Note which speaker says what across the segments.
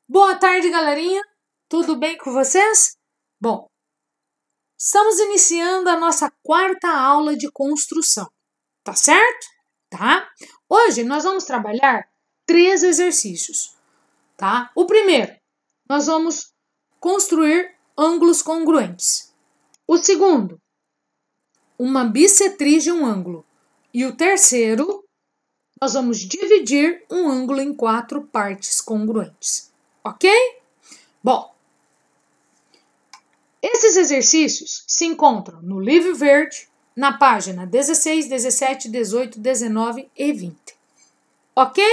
Speaker 1: Boa tarde, galerinha. Tudo bem com vocês? Bom, estamos iniciando a nossa quarta aula de construção, tá certo? Tá? Hoje nós vamos trabalhar 3 exercícios, tá? O primeiro, nós vamos construir ângulos congruentes. O segundo, uma bissetriz de um ângulo. E o terceiro, nós vamos dividir um ângulo em 4 partes congruentes. Ok? Bom, esses exercícios se encontram no livro verde, na página 16, 17, 18, 19 e 20. Ok?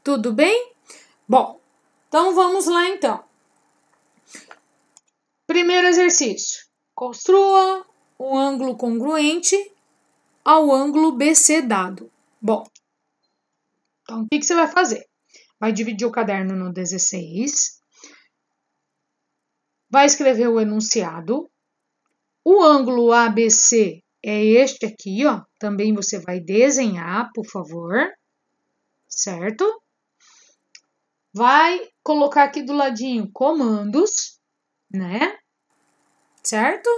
Speaker 1: Tudo bem? Bom, então vamos lá então. Primeiro exercício. Construa um ângulo congruente ao ângulo BC dado. Bom, então o que você vai fazer? Vai dividir o caderno no 16, vai escrever o enunciado. O ângulo ABC é este aqui, ó. Também você vai desenhar, por favor. Certo? Vai colocar aqui do ladinho comandos, né? Certo?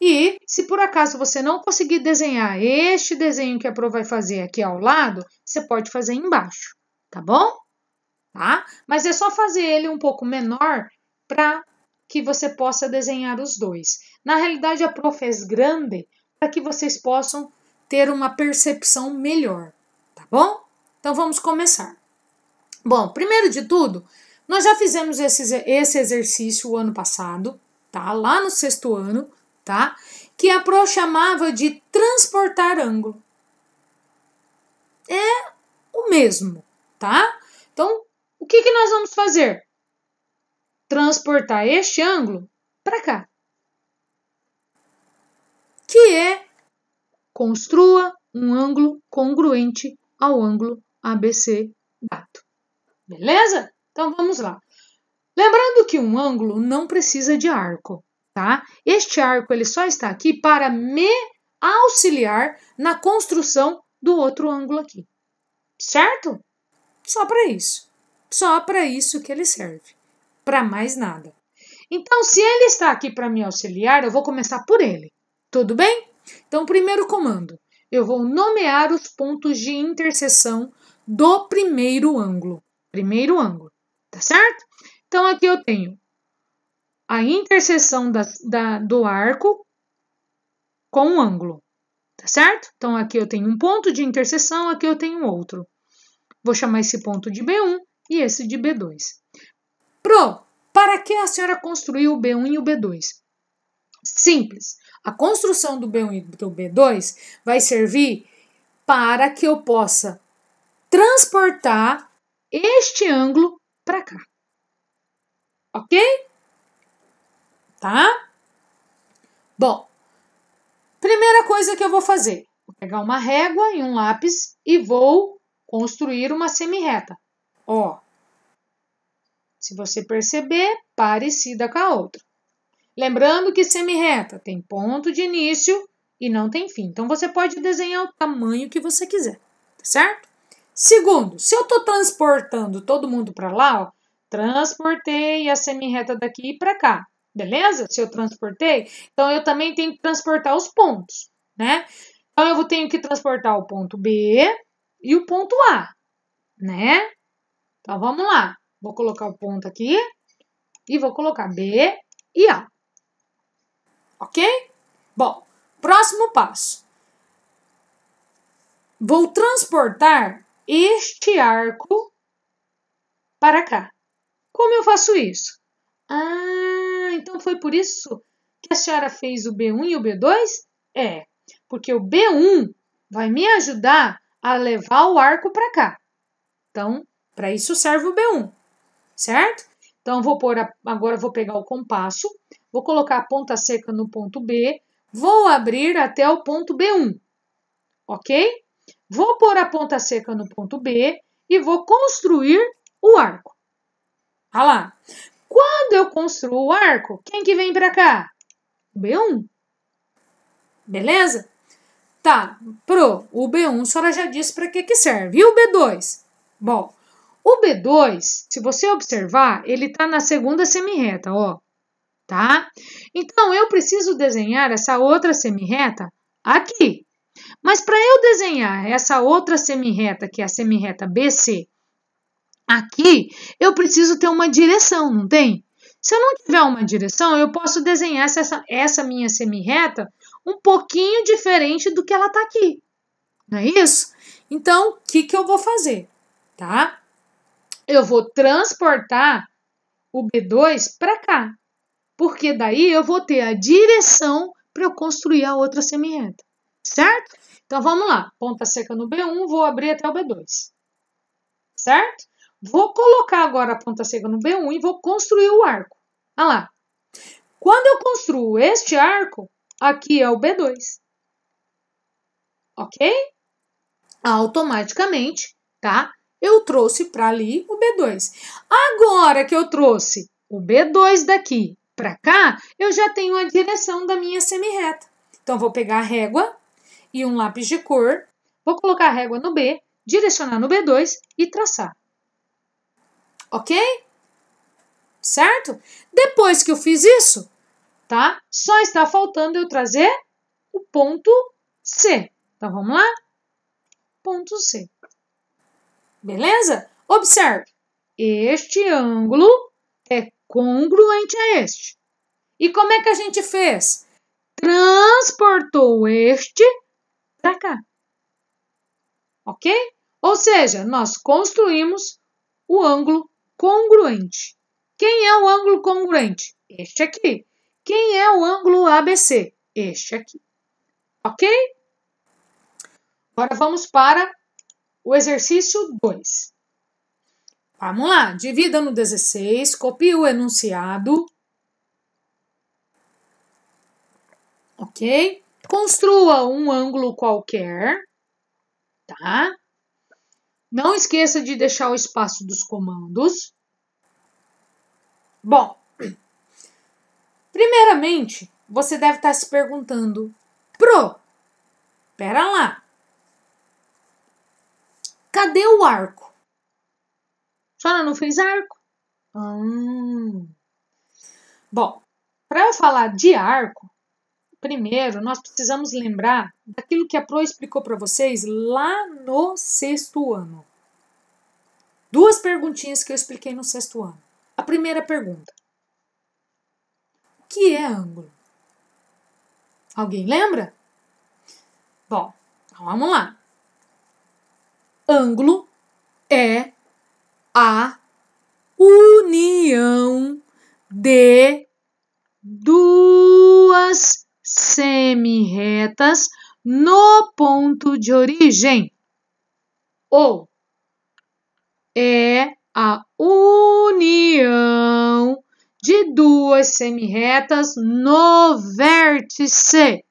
Speaker 1: E se por acaso você não conseguir desenhar este desenho que a Pro vai fazer aqui ao lado, você pode fazer embaixo, tá bom? Tá? Mas é só fazer ele um pouco menor para que você possa desenhar os dois. Na realidade, a Pro fez grande para que vocês possam ter uma percepção melhor, tá bom? Então vamos começar. Bom, primeiro de tudo, nós já fizemos esse exercício o ano passado, tá? Lá no 6º ano, tá? Que a Pro chamava de transportar ângulo. É o mesmo, tá? Então, o que nós vamos fazer? Transportar este ângulo para cá. Que é construa um ângulo congruente ao ângulo ABC dado. Beleza? Então vamos lá. Lembrando que um ângulo não precisa de arco, tá? Este arco ele só está aqui para me auxiliar na construção do outro ângulo aqui. Certo? Só para isso. Só para isso que ele serve. Para mais nada. Então, se ele está aqui para me auxiliar, eu vou começar por ele. Tudo bem? Então, primeiro comando. Eu vou nomear os pontos de interseção do primeiro ângulo. Primeiro ângulo. Tá certo? Então, aqui eu tenho a interseção do arco com o ângulo. Tá certo? Então, aqui eu tenho um ponto de interseção, aqui eu tenho outro. Vou chamar esse ponto de B1 e esse de B2. Pro, para que a senhora construiu o B1 e o B2? Simples. A construção do B1 e do B2 vai servir para que eu possa transportar este ângulo para cá. Ok? Tá? Bom, primeira coisa que eu vou fazer. Vou pegar uma régua e um lápis e vou construir uma semirreta. Ó. Se você perceber, parecida com a outra. Lembrando que semirreta tem ponto de início e não tem fim. Então, você pode desenhar o tamanho que você quiser, tá certo? Segundo, se eu estou transportando todo mundo para lá, ó, transportei a semirreta daqui para cá, beleza? Se eu transportei, então eu também tenho que transportar os pontos, né? Então, eu tenho que transportar o ponto B e o ponto A, né? Então, vamos lá. Vou colocar o ponto aqui e vou colocar B e A. Ok? Bom, próximo passo. Vou transportar este arco para cá. Como eu faço isso? Ah, então foi por isso que a senhora fez o B1 e o B2? É, porque o B1 vai me ajudar a levar o arco para cá. Então, para isso serve o B1, certo? Então, agora vou pegar o compasso, vou colocar a ponta seca no ponto B, vou abrir até o ponto B1, ok? Vou pôr a ponta seca no ponto B e vou construir o arco. Olha lá. Quando eu construo o arco, quem que vem para cá? O B1. Beleza? Tá, o B1 a senhora já disse para que serve. E o B2? Bom, O B2, se você observar, ele está na segunda semirreta, ó, tá? Então, eu preciso desenhar essa outra semirreta aqui. Mas para eu desenhar essa outra semirreta, que é a semirreta BC, aqui, eu preciso ter uma direção, não tem? Se eu não tiver uma direção, eu posso desenhar essa minha semirreta um pouquinho diferente do que ela está aqui. Não é isso? Então, o que eu vou fazer? Tá? Eu vou transportar o B2 para cá. Porque daí eu vou ter a direção para eu construir a outra semirreta. Certo? Então, vamos lá. Ponta seca no B1, vou abrir até o B2. Certo? Vou colocar agora a ponta seca no B1 e vou construir o arco. Olha lá. Quando eu construo este arco, aqui é o B2. Ok? Automaticamente, tá? Eu trouxe para ali o B2. Agora que eu trouxe o B2 daqui para cá, eu já tenho a direção da minha semirreta. Então, vou pegar a régua e um lápis de cor, vou colocar a régua no B, direcionar no B2 e traçar. Ok? Certo? Depois que eu fiz isso, tá? Só está faltando eu trazer o ponto C. Então, vamos lá? Ponto C. Beleza? Observe. Este ângulo é congruente a este. E como é que a gente fez? Transportou este para cá. Ok? Ou seja, nós construímos o ângulo congruente. Quem é o ângulo congruente? Este aqui. Quem é o ângulo ABC? Este aqui. Ok? Agora vamos para o exercício 2. Vamos lá. Divida no 16, copie o enunciado. Ok? Construa um ângulo qualquer. Tá? Não esqueça de deixar o espaço dos comandos. Bom, primeiramente, você deve estar se perguntando, pera lá, cadê o arco? A senhora não fez arco? Bom, para eu falar de arco, primeiro nós precisamos lembrar daquilo que a Pro explicou para vocês lá no 6º ano. 2 perguntinhas que eu expliquei no 6º ano. A primeira pergunta. O que é ângulo? Alguém lembra? Bom, então vamos lá. Ângulo é a união de 2 semirretas no ponto de origem. Ou é a união de 2 semirretas no vértice.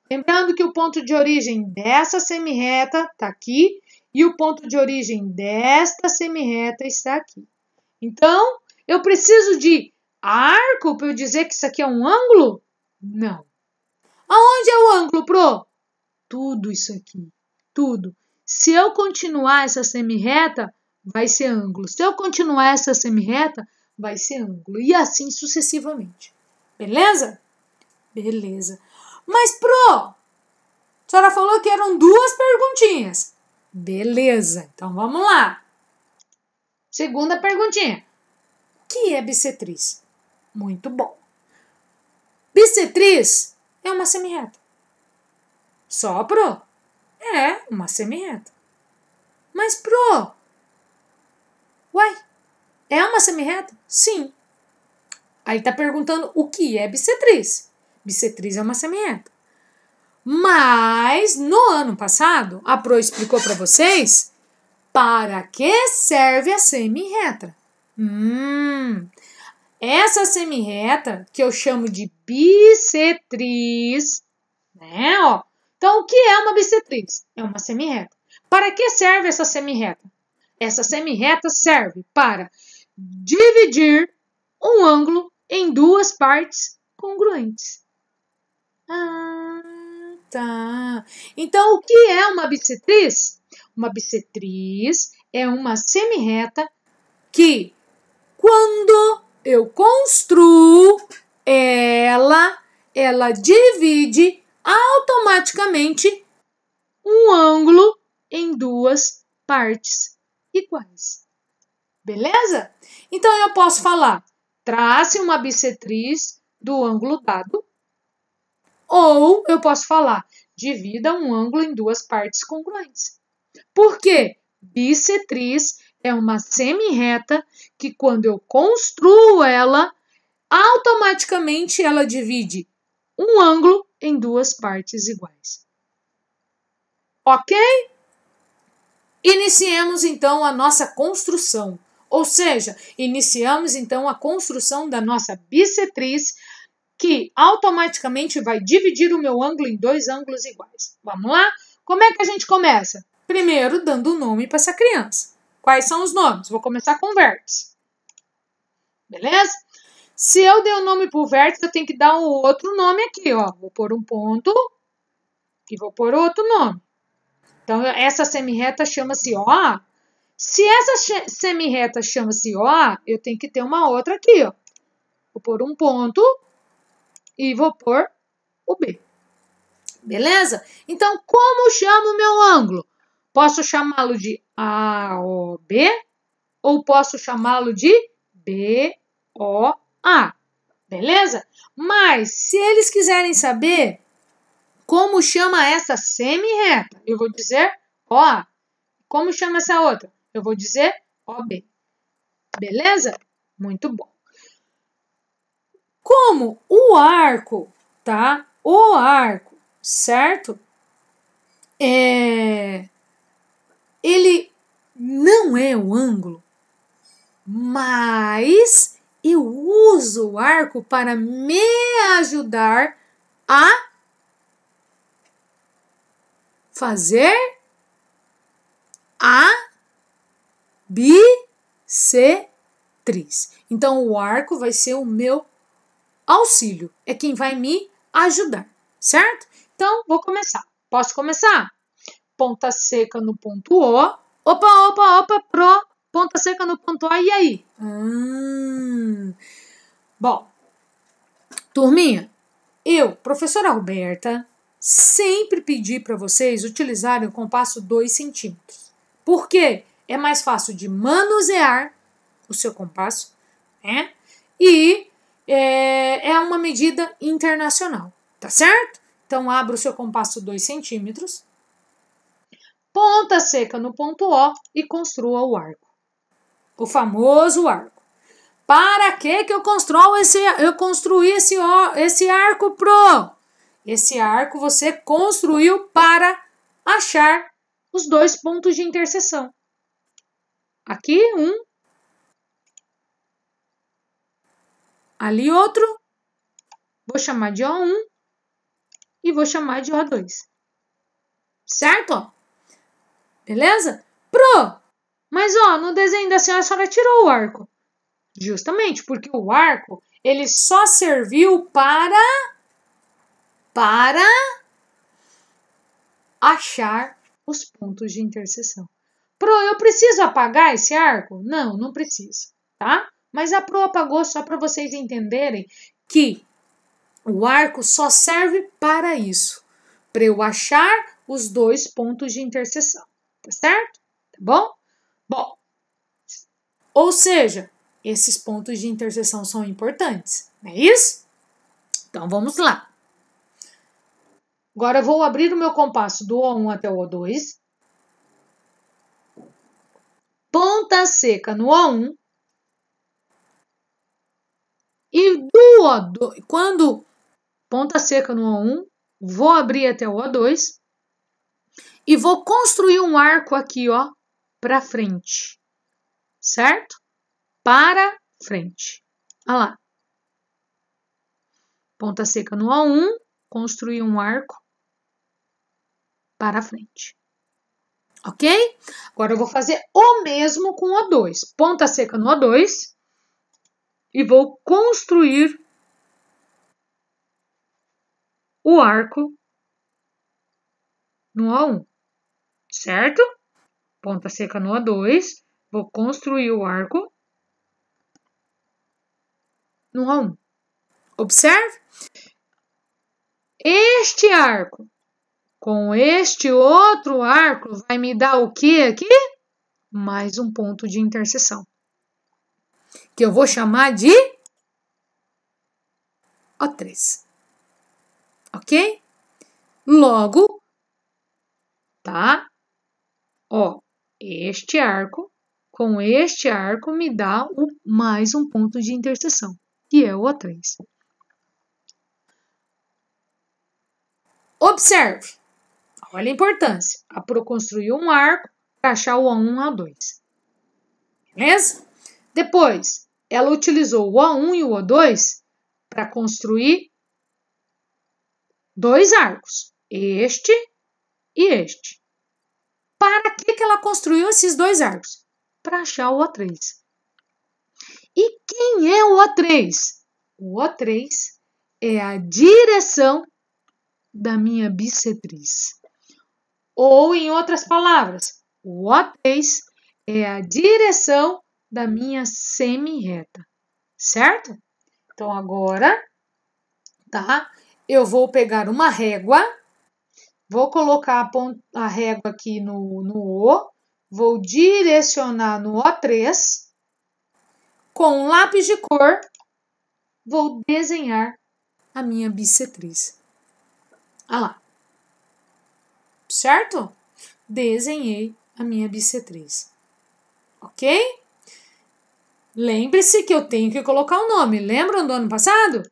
Speaker 1: Lembrando que o ponto de origem dessa semirreta está aqui e o ponto de origem desta semirreta está aqui. Então, eu preciso de arco para eu dizer que isso aqui é um ângulo? Não. Aonde é o ângulo, Pro? Tudo isso aqui. Tudo. Se eu continuar essa semirreta, vai ser ângulo. Se eu continuar essa semirreta, vai ser ângulo. E assim sucessivamente. Beleza? Beleza. Mas, Pro, a senhora falou que eram 2 perguntinhas. Beleza. Então, vamos lá. Segunda perguntinha. O que é bissetriz? Muito bom. Bissetriz é uma semirreta. Só, Pro? É uma semirreta. Mas, Pro, uai, é uma semirreta? Sim. Aí tá perguntando o que é bissetriz. Bissetriz é uma semirreta. Mas, no ano passado, a Pro explicou para vocês para que serve a semirreta. Essa semirreta, que eu chamo de bissetriz, né? Ó. Então, o que é uma bissetriz? É uma semirreta. Para que serve essa semirreta? Essa semirreta serve para dividir um ângulo em 2 partes congruentes. Tá. Então, o que é uma bissetriz? Uma bissetriz é uma semirreta que quando eu construo, ela divide automaticamente um ângulo em duas partes iguais. Beleza? Então, eu posso falar, trace uma bissetriz do ângulo dado, ou eu posso falar, divida um ângulo em duas partes congruentes. Por quê? Bissetriz é uma semirreta que quando eu construo ela, automaticamente ela divide um ângulo em duas partes iguais. Ok? Iniciemos então a nossa construção. Ou seja, iniciamos então a construção da nossa bissetriz, que automaticamente vai dividir o meu ângulo em dois ângulos iguais. Vamos lá? Como é que a gente começa? Primeiro, dando um nome para essa criança. Quais são os nomes? Vou começar com o vértice. Beleza? Se eu der o nome para o vértice, eu tenho que dar um outro nome aqui, ó. Vou pôr um ponto e vou pôr outro nome. Então, essa semirreta chama-se OA. Se essa semirreta chama-se OA, eu tenho que ter uma outra aqui, ó. Vou pôr um ponto e vou pôr o B. Beleza? Então, como chamo o meu ângulo? Posso chamá-lo de AOB ou posso chamá-lo de BOA. Beleza? Mas, se eles quiserem saber como chama essa semirreta, eu vou dizer OA. Como chama essa outra? Eu vou dizer OB. Beleza? Muito bom. Como o arco, tá? O arco, certo? Ele não é o ângulo, mas eu uso o arco para me ajudar a fazer a bissetriz. Então, o arco vai ser o meu auxílio, é quem vai me ajudar, certo? Então, vou começar. Posso começar? Ponta seca no ponto O. Opa, ponta seca no ponto A, e aí? Bom, turminha, eu, professora Roberta, sempre pedi para vocês utilizarem o compasso 2 centímetros. Por quê? É mais fácil de manusear o seu compasso, né? E é uma medida internacional, tá certo? Então, abra o seu compasso 2 centímetros, ponta seca no ponto O e construa o arco. O famoso arco. Para que eu construí esse arco, pro? Esse arco você construiu para achar os dois pontos de interseção. Aqui um, ali outro, vou chamar de O1 e vou chamar de O2. Certo? Beleza? Mas ó, no desenho da senhora, a senhora tirou o arco. Justamente porque o arco, ele só serviu para achar os pontos de interseção. Eu preciso apagar esse arco? Não, não preciso, tá? Mas a Pro apagou só para vocês entenderem que o arco só serve para isso, para eu achar os dois pontos de interseção, tá certo? Tá bom? Bom, ou seja, esses pontos de interseção são importantes, não é isso? Então, vamos lá. Agora, eu vou abrir o meu compasso do O1 até o O2. Ponta seca no O1. E do O2, quando ponta seca no O1, vou abrir até o O2. E vou construir um arco aqui, ó, para frente. Certo? Para frente. Olha lá. Ponta seca no O1, construir um arco para frente. Ok? Agora eu vou fazer o mesmo com o O2. Ponta seca no O2 e vou construir o arco no O1. Certo? Ponta seca no O2, vou construir o arco no O1. Observe. Este arco com este outro arco vai me dar o que aqui? Mais um ponto de interseção, que eu vou chamar de O3. Ok? Logo, tá? Ó, este arco com este arco me dá mais um ponto de interseção, que é o O3. Observe. Olha a importância. A Pro construiu um arco para achar o O1 e o O2. Beleza? Depois, ela utilizou o O1 e o O2 para construir dois arcos. Este e este. Para que ela construiu esses dois arcos? Para achar o O3. E quem é o O3? O O3 é a direção da minha bissetriz. Ou, em outras palavras, o O3 é a direção da minha semi-reta, certo? Então, agora, tá? Eu vou pegar uma régua, vou colocar a régua aqui no O, vou direcionar no O3, com um lápis de cor, vou desenhar a minha bissetriz. Olha lá. Certo? Desenhei a minha bissetriz. Ok? Lembre-se que eu tenho que colocar o nome. Lembram do ano passado?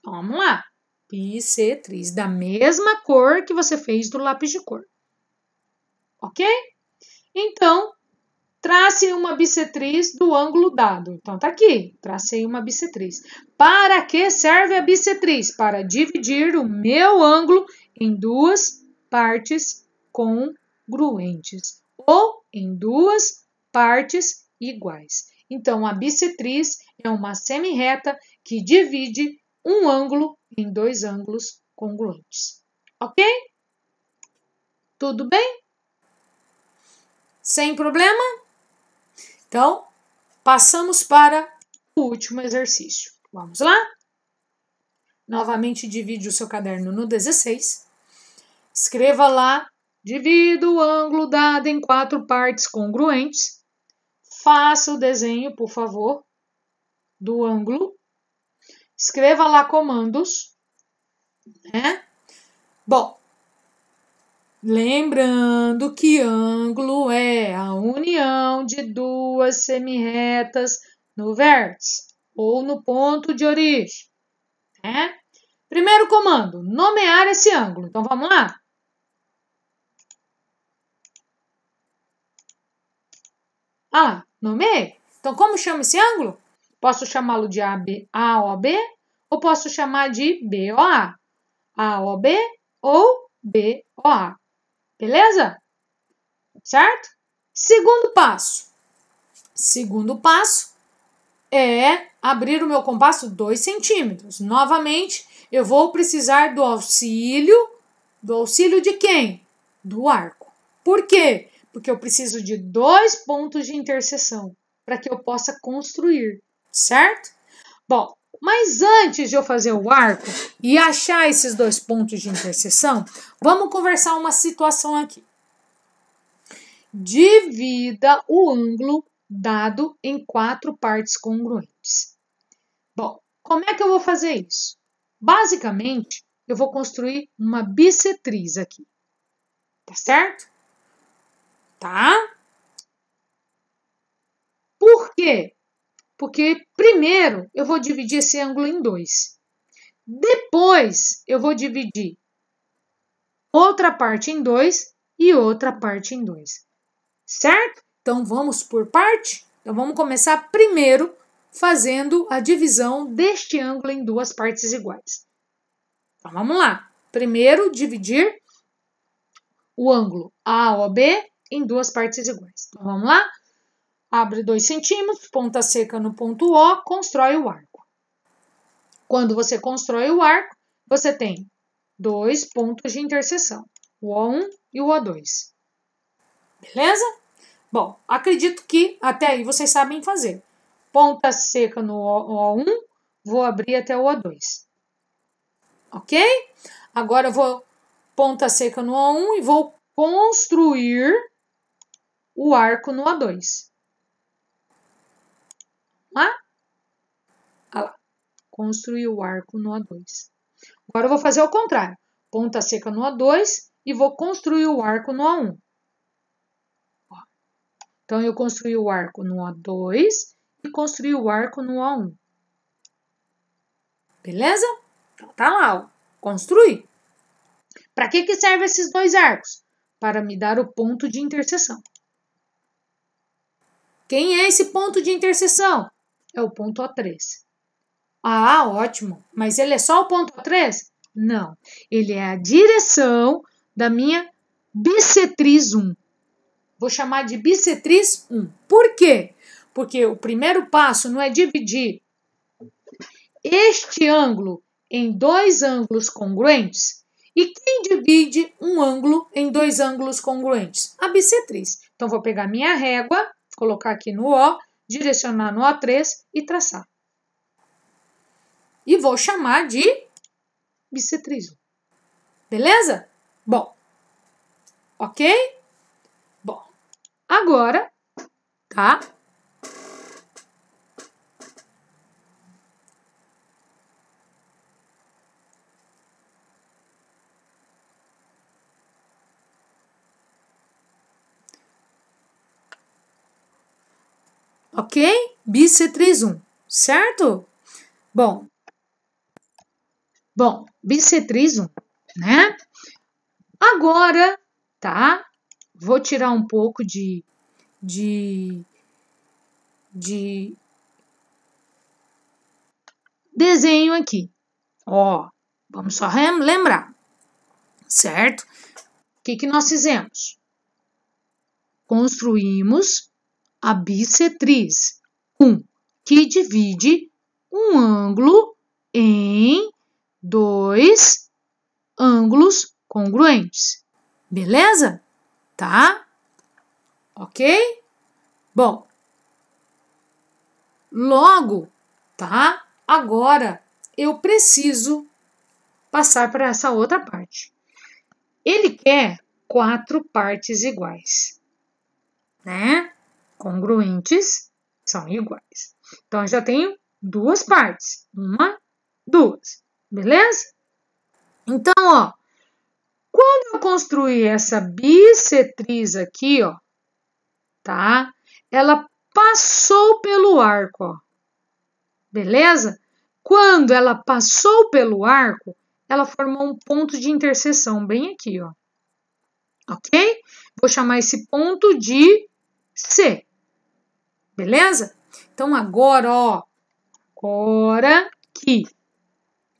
Speaker 1: Vamos lá. Bissetriz, da mesma cor que você fez do lápis de cor. Ok? Então, trace uma bissetriz do ângulo dado. Então, tá aqui. Tracei uma bissetriz. Para que serve a bissetriz? Para dividir o meu ângulo em duas partes congruentes ou em duas partes iguais. Então, a bissetriz é uma semi-reta que divide um ângulo em dois ângulos congruentes. Ok? Tudo bem? Sem problema? Então, passamos para o último exercício. Vamos lá? Novamente, divide o seu caderno no 16. Escreva lá. Divido o ângulo dado em 4 partes congruentes. Faça o desenho, por favor, do ângulo. Escreva lá comandos, né? Bom, lembrando que ângulo é a união de duas semirretas no vértice ou no ponto de origem, né? Primeiro comando, nomear esse ângulo. Então, vamos lá? Ah lá, nomeei. Então, como chama esse ângulo? Posso chamá-lo de AOB ou posso chamar de BOA. AOB ou BOA. Beleza? Certo? Segundo passo. Segundo passo é abrir o meu compasso 2 centímetros. Novamente, eu vou precisar do auxílio de quem? Do arco. Por quê? Porque eu preciso de 2 pontos de interseção para que eu possa construir, certo? Bom, mas antes de eu fazer o arco e achar esses 2 pontos de interseção, vamos conversar uma situação aqui. Divida o ângulo dado em 4 partes congruentes. Bom, como é que eu vou fazer isso? Basicamente, eu vou construir uma bissetriz aqui. Tá certo? Tá? Por quê? Porque primeiro eu vou dividir esse ângulo em 2. Depois eu vou dividir outra parte em 2 e outra parte em 2. Certo? Então vamos por parte? Então vamos começar primeiro fazendo a divisão deste ângulo em 2 partes iguais. Então vamos lá. Primeiro dividir o ângulo AOB em 2 partes iguais. Então vamos lá? Abre 2 centímetros, ponta seca no ponto O, constrói o arco. Quando você constrói o arco, você tem 2 pontos de interseção, o O1 e o O2. Beleza? Bom, acredito que até aí vocês sabem fazer. Ponta seca no O1, vou abrir até o O2. Ok? Agora eu vou ponta seca no O1 e vou construir o arco no O2. Lá? Olha lá. Construir o arco no O2. Agora eu vou fazer o contrário. Ponta seca no O2 e vou construir o arco no O1. Então, eu construí o arco no O2 e construí o arco no O1. Beleza? Então, tá lá, ó. Construir. Para que servem esses dois arcos? Para me dar o ponto de interseção. Quem é esse ponto de interseção? É o ponto O3. Ah, ótimo. Mas ele é só o ponto O3? Não. Ele é a direção da minha bissetriz 1. Vou chamar de bissetriz 1. Por quê? Porque o primeiro passo não é dividir este ângulo em dois ângulos congruentes? E quem divide um ângulo em dois ângulos congruentes? A bissetriz. Então, vou pegar minha régua, colocar aqui no O, direcionar no O3 e traçar. E vou chamar de bissetriz 1. Beleza? Bom. Ok? Bom. Agora, tá? Ok? Bissetriz 1, certo? Bom, bissetriz 1, né? Agora, tá? Vou tirar um pouco de desenho aqui. Ó, vamos só lembrar, certo? O que nós fizemos? Construímos a bissetriz 1, que divide um ângulo em dois ângulos congruentes. Beleza? Tá? Ok? Bom, logo, tá? Agora eu preciso passar para essa outra parte. Ele quer 4 partes iguais, né? Congruentes são iguais. Então, eu já tenho 2 partes. 1, 2. Beleza? Então, ó, quando eu construir essa bissetriz aqui, ó, tá? Ela passou pelo arco, ó. Beleza? Quando ela passou pelo arco, ela formou um ponto de interseção bem aqui, ó. Ok? Vou chamar esse ponto de C. Beleza? Então, agora, ó, agora aqui,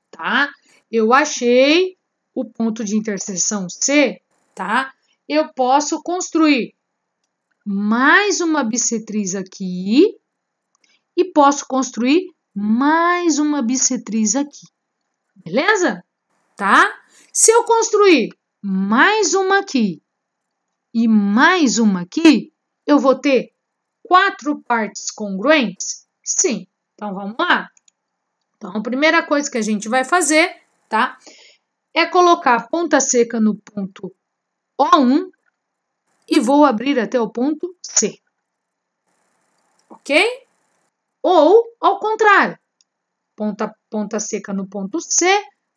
Speaker 1: tá? Eu achei o ponto de interseção C, tá? Eu posso construir mais uma bissetriz aqui e posso construir mais uma bissetriz aqui. Beleza? Tá? Se eu construir mais uma aqui e mais uma aqui, eu vou ter 4 partes congruentes? Sim. Então, vamos lá. Então, a primeira coisa que a gente vai fazer, tá? É colocar a ponta seca no ponto O1 e vou abrir até o ponto C. Ok? Ou, ao contrário, ponta seca no ponto C,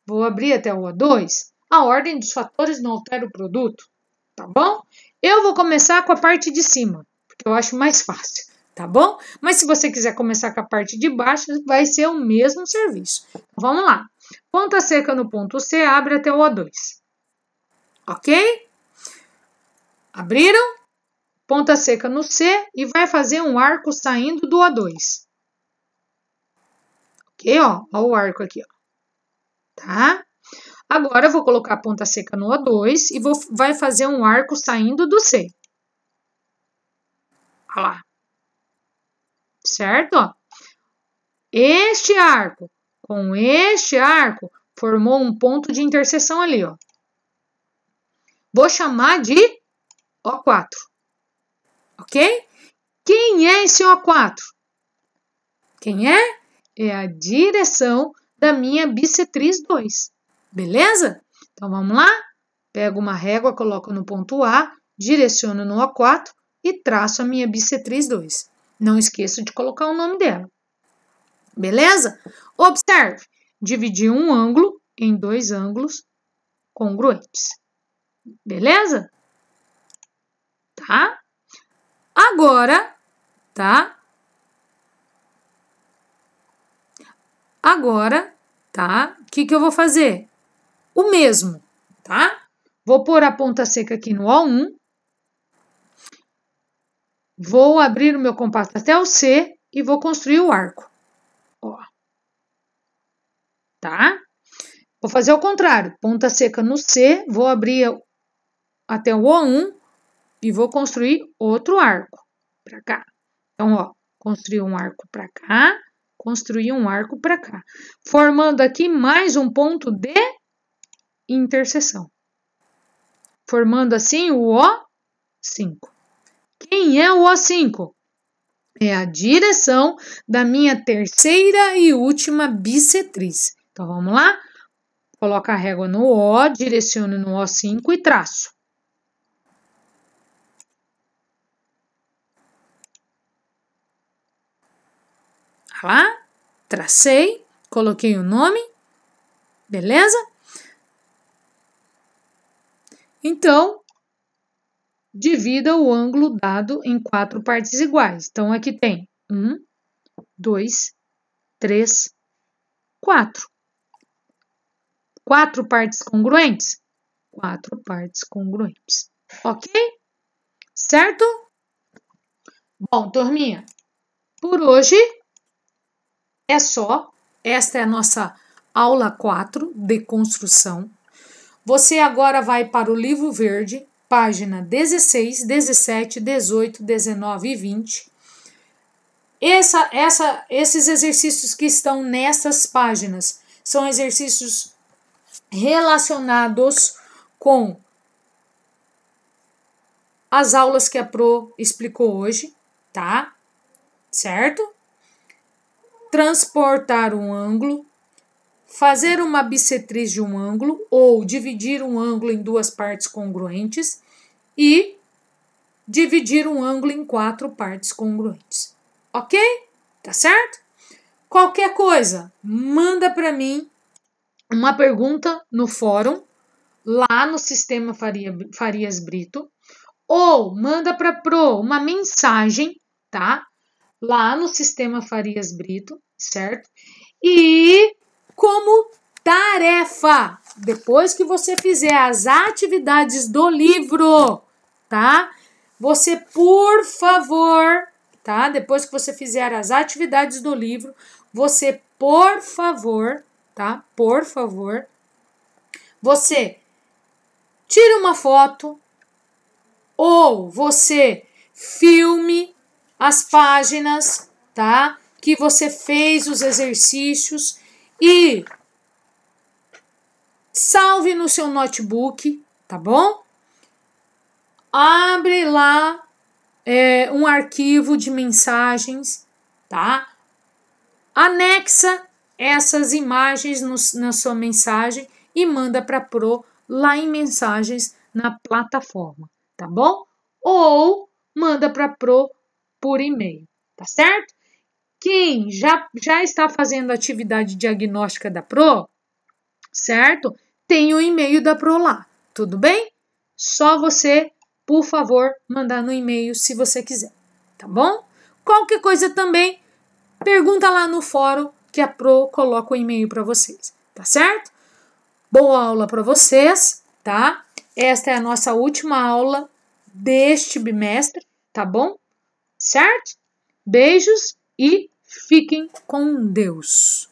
Speaker 1: vou abrir até o O2. A ordem dos fatores não altera o produto, tá bom? Eu vou começar com a parte de cima, porque eu acho mais fácil, tá bom? Mas se você quiser começar com a parte de baixo, vai ser o mesmo serviço. Então, vamos lá. Ponta seca no ponto C, abre até o O2. Ok? Abriram? Ponta seca no C e vai fazer um arco saindo do O2. Ok, ó. Ó o arco aqui, ó. Tá? Agora, eu vou colocar a ponta seca no O2 e vai fazer um arco saindo do C. Olha lá. Certo? Ó. Este arco com este arco formou um ponto de interseção ali, ó. Vou chamar de O4. Ok? Quem é esse O4? Quem é? é a direção da minha bissetriz 2. Beleza? Então, vamos lá? Pego uma régua, coloco no ponto A, direciono no A4 e traço a minha bissetriz 2. Não esqueço de colocar o nome dela. Beleza? Observe, dividi um ângulo em dois ângulos congruentes. Beleza? Tá? Agora, tá? Agora, tá? O que eu vou fazer? O mesmo, tá? Vou pôr a ponta seca aqui no O1. Vou abrir o meu compasso até o C e vou construir o arco. Ó. Tá? Vou fazer o contrário. Ponta seca no C, vou abrir até o O1 e vou construir outro arco para cá. Então, ó, construir um arco para cá, construir um arco para cá, formando aqui mais um ponto de interseção. Formando assim o O5. Quem é o O5? É a direção da minha terceira e última bissetriz. Então, vamos lá? Coloco a régua no O, direciono no O5 e traço. Lá, tracei, coloquei o nome, beleza? Então, divida o ângulo dado em 4 partes iguais. Então, aqui tem 1, 2, 3, 4. 4 partes congruentes? 4 partes congruentes. Ok? Certo? Bom, turminha, por hoje é só. Esta é a nossa aula 4 de construção. Você agora vai para o livro verde, página 16, 17, 18, 19 e 20. Esses exercícios que estão nessas páginas são exercícios relacionados com as aulas que a Pro explicou hoje, tá? Certo? Transportar um ângulo, fazer uma bissetriz de um ângulo ou dividir um ângulo em duas partes congruentes e dividir um ângulo em 4 partes congruentes. Ok? Tá certo? Qualquer coisa, manda para mim uma pergunta no fórum, lá no Sistema Farias Brito, ou manda para Pro uma mensagem, tá? Lá no Sistema Farias Brito, certo? E como tarefa, depois que você fizer as atividades do livro, tá? Você, por favor, tá? Depois que você fizer as atividades do livro, você, por favor, tá? Por favor, você tira uma foto ou você filme as páginas, tá? Que você fez os exercícios e salve no seu notebook, tá bom? Abre lá um arquivo de mensagens, tá? Anexa essas imagens na sua mensagem e manda para a Pro lá em mensagens na plataforma, tá bom? Ou manda para a Pro por e-mail, tá certo? Quem já está fazendo atividade diagnóstica da Pro, certo? Tem o e-mail da Pro lá, tudo bem? Só você, por favor, mandar no e-mail se você quiser, tá bom? Qualquer coisa também, pergunta lá no fórum que a Pro coloca o e-mail para vocês, tá certo? Boa aula para vocês, tá? Esta é a nossa última aula deste bimestre, tá bom? Certo? Beijos e fiquem com Deus.